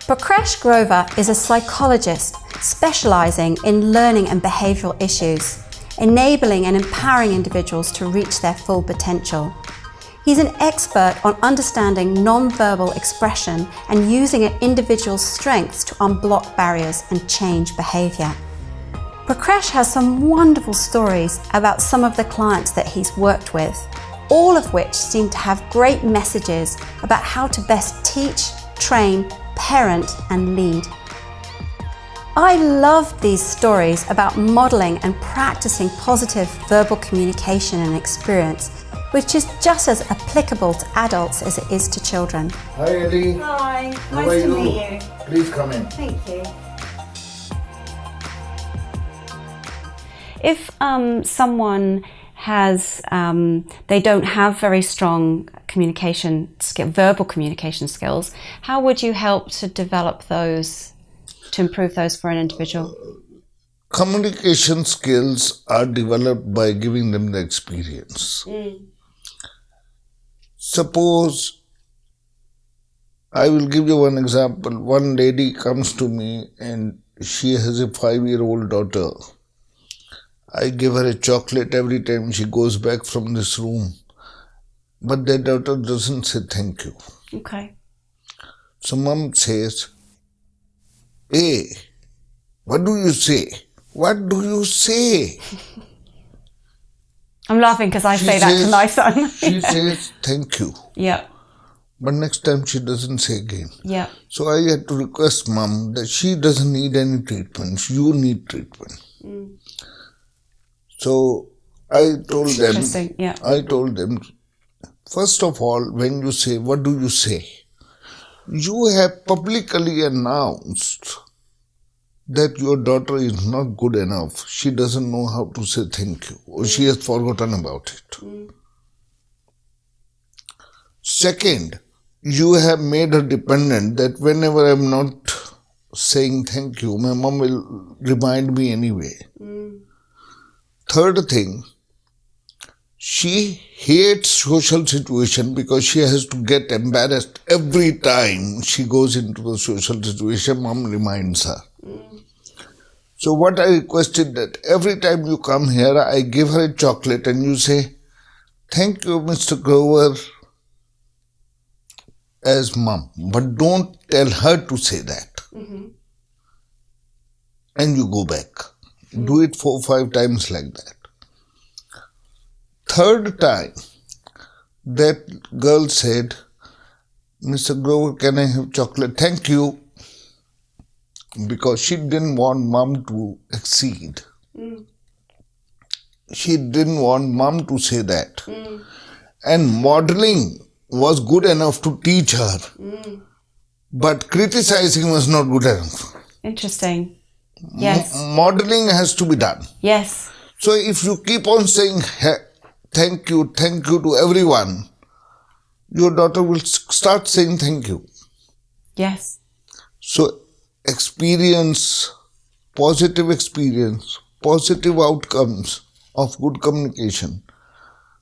Prakash Grover is a psychologist specialising in learning and behavioural issues, enabling and empowering individuals to reach their full potential. He's an expert on understanding non-verbal expression and using an individual's strengths to unblock barriers and change behaviour. Prakash has some wonderful stories about some of the clients that he's worked with, all of which seem to have great messages about how to best teach, train, parent and lead. I love these stories about modelling and practicing positive verbal communication and experience, which is just as applicable to adults as it is to children. Hi Ellie. Hi, How nice are to you? meet you. Please come in. Thank you. If someone has, they don't have very strong verbal communication skills, how would you help to develop those, to improve those for an individual? Communication skills are developed by giving them the experience. Suppose, I will give you one example. One lady comes to me and she has a 5-year-old daughter. I give her a chocolate every time she goes back from this room. But their daughter doesn't say thank you. Okay. So mom says, hey, what do you say? What do you say? I'm laughing because I say that to my son. She says thank you. Yeah. But next time she doesn't say again. Yeah. So I had to request mom that she doesn't need any treatment. You need treatment. So I told them, Interesting. Yeah. first of all, when you say, what do you say? You have publicly announced that your daughter is not good enough. She doesn't know how to say thank you, or she has forgotten about it. Second, you have made her dependent that whenever I'm not saying thank you, my mom will remind me anyway. Third thing, she hates social situation because she has to get embarrassed every time she goes into the social situation. Mom reminds her. So what I requested that every time you come here, I give her a chocolate and you say, thank you, Mr. Grover, as mom. But don't tell her to say that. And you go back. Do it 4 or 5 times like that. Third time, that girl said, Mr. Grover, can I have chocolate? Thank you. Because she didn't want mom to exceed. She didn't want mom to say that. And modeling was good enough to teach her. But criticizing was not good enough. Interesting. Yes. Modeling has to be done. Yes. So if you keep on saying thank you to everyone, your daughter will start saying thank you. Yes. So positive outcomes of good communication.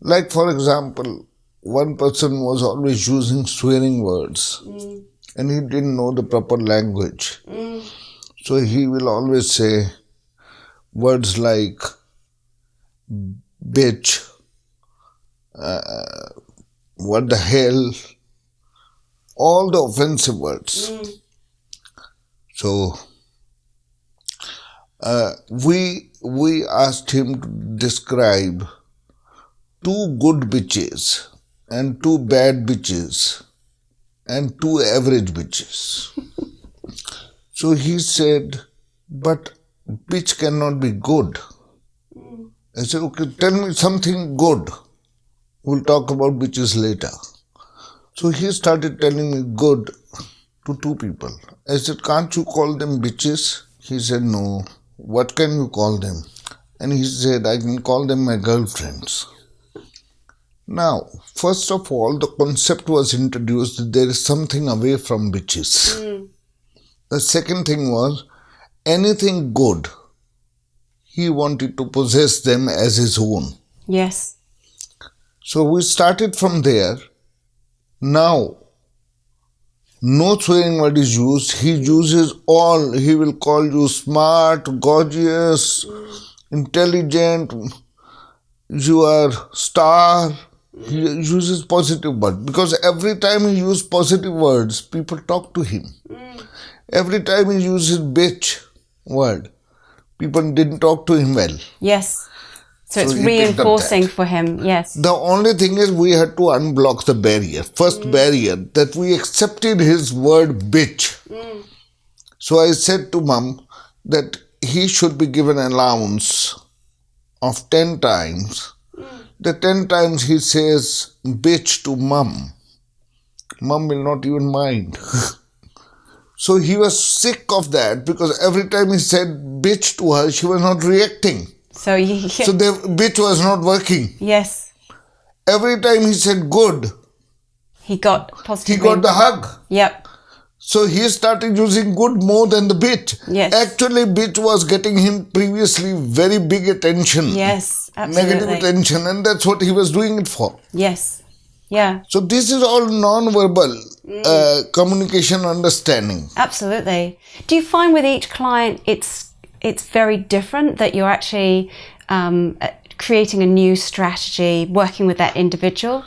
Like for example, one person was always using swearing words and he didn't know the proper language. So he will always say words like bitch, what the hell, all the offensive words. So we asked him to describe 2 good bitches and 2 bad bitches and 2 average bitches. So he said, but bitch cannot be good. I said, okay, tell me something good. We'll talk about bitches later. So he started telling me good to 2 people. I said, can't you call them bitches? He said, no. What can you call them? And he said, I can call them my girlfriends. Now, first of all, the concept was introduced that there is something away from bitches. The second thing was, anything good, he wanted to possess them as his own. Yes. So we started from there. Now, No swearing word is used. He uses all. He will call you smart, gorgeous, intelligent, you are star. He uses positive words because every time he uses positive words, people talk to him. Every time he uses bitch word, people didn't talk to him well. Yes. So it's he picked up reinforcing that. for him, yes. The only thing is we had to unblock the barrier. First barrier, that we accepted his word bitch. So I said to mum that he should be given allowance of 10 times. The 10 times he says bitch to mum, mum will not even mind. So he was sick of that because every time he said bitch to her, she was not reacting. So the bitch was not working. Yes. Every time he said good, he got positive. He got the hug. Yep. So he started using good more than the bitch. Yes. Actually, bitch was getting him previously very big attention. Yes, absolutely. Negative attention, and that's what he was doing it for. Yes. Yeah. So this is all non-verbal communication understanding. Absolutely. Do you find with each client it's very different, that you're actually creating a new strategy, working with that individual?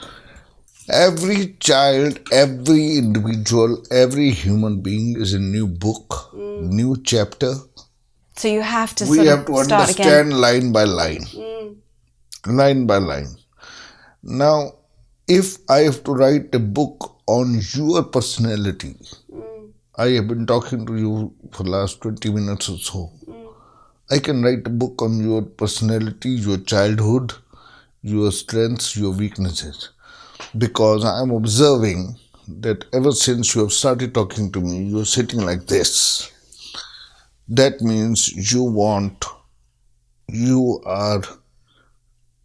Every child, every individual, every human being is a new book, new chapter. So you have to We have to start understand again. line by line. Line by line. Now, if I have to write a book on your personality, I have been talking to you for the last 20 minutes or so. I can write a book on your personality, your childhood, your strengths, your weaknesses. Because I am observing that ever since you have started talking to me, you are sitting like this. That means you are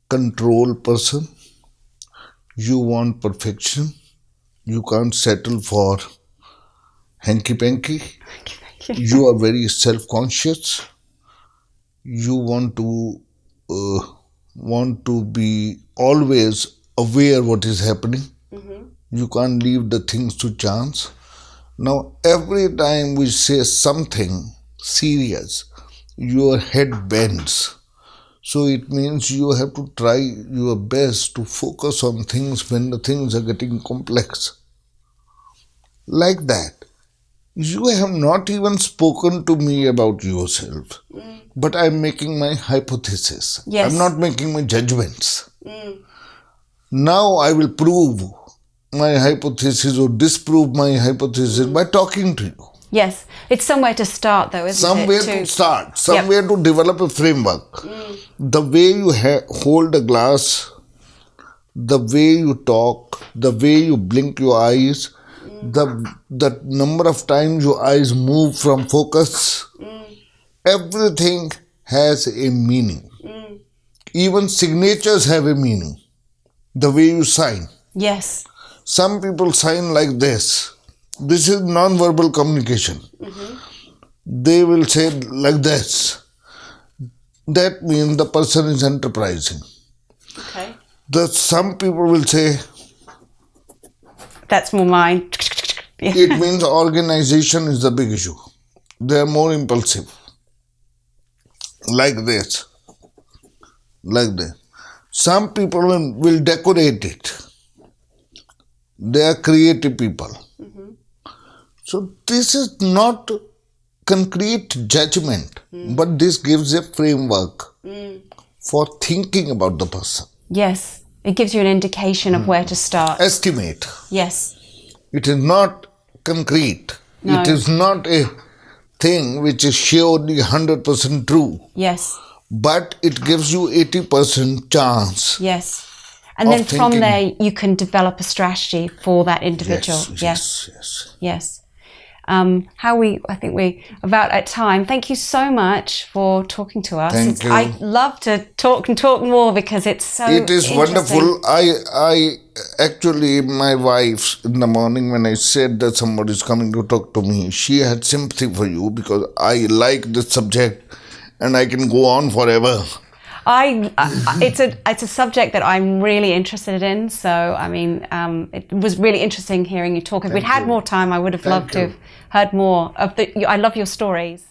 control person. You want perfection. You can't settle for hanky-panky. You are very self-conscious. You want to be always aware what is happening. You can't leave the things to chance. Now, every time we say something serious, your head bends. So it means you have to try your best to focus on things when the things are getting complex. Like that. You have not even spoken to me about yourself, but I'm making my hypothesis. Yes. I'm not making my judgments. Now I will prove my hypothesis or disprove my hypothesis by talking to you. Yes, it's somewhere to start though, isn't Somewhere it? to start, somewhere to develop a framework. The way you hold a glass, the way you talk, the way you blink your eyes, the number of times your eyes move from focus, everything has a meaning. Even signatures have a meaning. The way you sign. Yes. Some people sign like this. This is non-verbal communication. They will say like this. That means the person is enterprising. Okay. Some people will say, that's more mine. it means organization is the big issue. They are more impulsive. Like this. Like this. Some people will decorate it. They are creative people. So this is not concrete judgment, but this gives a framework for thinking about the person. Yes, it gives you an indication of where to start. Estimate. Yes. It is not concrete. No. It is not a thing which is surely 100% true. Yes. But it gives you 80% chance. Yes. And then from there you can develop a strategy for that individual. Yes. I think we're about at time. Thank you so much for talking to us. Thank you. I love to talk more because it's so It is interesting. wonderful. I actually, my wife, in the morning when I said that somebody is coming to talk to me, she had sympathy for you because I like this subject and I can go on forever. It's a subject that I'm really interested in. So, I mean, it was really interesting hearing you talk. If we'd had more time, I would have loved to have heard more of I love your stories.